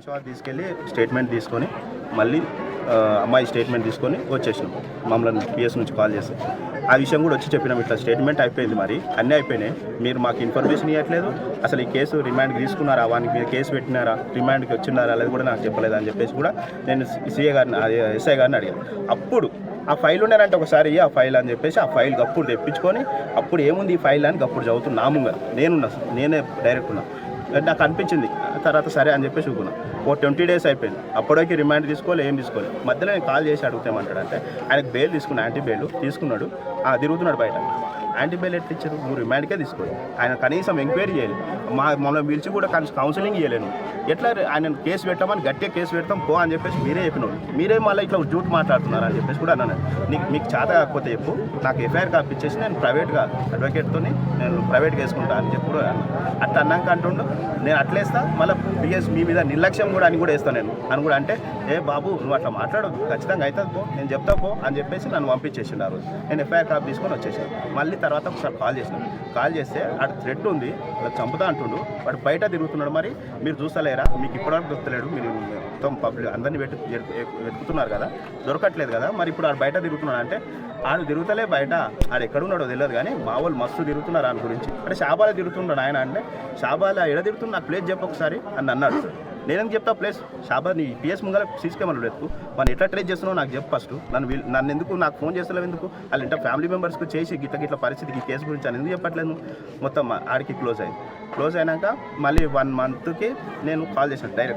Shot తీసుకెళ్ళి statement తీసుకొని మళ్ళీ అమ్మాయి స్టేట్మెంట్ తీసుకొని వచ్చేసినాం. మమ్మల్ని పిఎస్ నుంచి కాల్ చేసి ఆ విషయం కూడా వచ్చి చెప్పినాం. ఇట్లా స్టేట్మెంట్ అయిపోయింది, మరి అన్నీ అయిపోయినాయి, మీరు మాకు ఇన్ఫర్మేషన్ ఇవ్వట్లేదు, అసలు ఈ కేసు రిమాండ్కి తీసుకున్నారా, వానికి మీరు కేసు పెట్టినారా, రిమాండ్కి వచ్చినారా అనేది కూడా నాకు చెప్పలేదు అని చెప్పేసి కూడా నేను సిఐ గారిని ఎస్ఐ గారిని అడిగాను. అప్పుడు ఆ ఫైల్ ఉండేనంటే ఒకసారి ఆ ఫైల్ అని చెప్పేసి ఆ ఫైల్ గప్పుడు తెప్పించుకొని అప్పుడు ఏముంది ఈ ఫైల్ అని గప్పుడు చదువుతున్నాముగా నేనే డైరెక్ట్ ఉన్నా. నాకు అనిపించింది, తర్వాత సరే అని చెప్పేసి చూకున్నా. 20 days అయిపోయింది, అప్పటికి రిమాండ్ తీసుకోవాలి, ఏం తీసుకోవాలి. మధ్యలో నేను కాల్ చేసి అడుగుతామంటాడంటే ఆయనకు బెయిల్ తీసుకున్నా, యాంటీ బెయిల్ తీసుకున్నాడు, తిరుగుతున్నాడు బయట. యాంటీ బెయిల్ ఎట్లా ఇచ్చారు, నువ్వు రిమాండ్కే తీసుకోవాలి. ఆయన కనీసం ఎంక్వైరీ చేయాలి, మనం పిలిచి కూడా కౌన్సిలింగ్ చేయలేను. ఎట్లా ఆయన కేసు పెట్టామని గట్టిగా కేసు పెడతాం పో అని చెప్పేసి మీరే చెప్పినారు, మీరే మళ్ళీ ఇట్లా జూట్ మాట్లాడుతున్నారు అని చెప్పేసి కూడా అన్నాను. మీకు చేత కాకపోతే చెప్పు, నాకు ఎఫ్ఐఆర్ కాపీ ఇచ్చేసి నేను ప్రైవేట్గా అడ్వకేట్తో నేను ప్రైవేట్గా వేసుకుంటా అని చెప్పి కూడా అట్లా అన్నాక అంటుండు. నేను అట్లేస్తా, మళ్ళీ పిఎస్ మీ మీద నిర్లక్ష్యం కూడా అని కూడా వేస్తాను నేను అని కూడా అంటే, ఏ బాబు నువ్వు అట్లా మాట్లాడు, ఖచ్చితంగా అవుతుంది పో, నేను చెప్తా పో అని చెప్పేసి నన్ను పంపించేసిండు. ఆ రోజు నేను ఎఫ్ఐఆర్ కాపీ తీసుకొని వచ్చేసాను. మళ్ళీ తర్వాత ఒకసారి కాల్ చేస్తే అక్కడ థ్రెట్ ఉంది, అలా చంపుతా అంటుండు, వాడు బయట తిరుగుతున్నాడు. మరి మీరు చూస్తలేరా, మీకు ఇప్పటివరకు దొరకలేడు, మీరు మొత్తం పబ్లిక్ అందరినీ వెతుకుతున్నారు కదా, దొరకట్లేదు కదా, మరి ఇప్పుడు ఆడు బయట తిరుగుతున్నాడు అంటే ఆడు తిరుగుతలే బయట, ఆడు ఎక్కడున్నాడో తెలియదు కానీ మా వాళ్ళు మస్తు తిరుగుతున్నారు ఆయన గురించి. అంటే షాబాలా తిరుగుతున్నాడు ఆయన అంటే, షాబాలా ఎడ తిరుగుతుంది నాకు ప్లేస్ చెప్పు ఒకసారి అని అన్నాడు. నేనేం చెప్తా ప్లేస్, షాబా నీ పిఎస్ ముంగల సీసీ కెమెరాలు ఎత్తుకు, మనం ఎట్లా ట్రేస్ చేస్తున్నావు నాకు చెప్పు ఫస్ట్, నన్ను ఎందుకు నాకు ఫోన్ చేస్తలేవు ఎందుకు, వాళ్ళ ఇంట్లో ఫ్యామిలీ మెంబర్స్కి చేసి గిట్ల పరిస్థితికి ఈ కేసు గురించి అని ఎందుకు చెప్పట్లేదు. మొత్తం ఆడికి క్లోజ్ అయినాక మళ్ళీ 1 monthకి నేను కాల్ చేశాను డైరెక్ట్.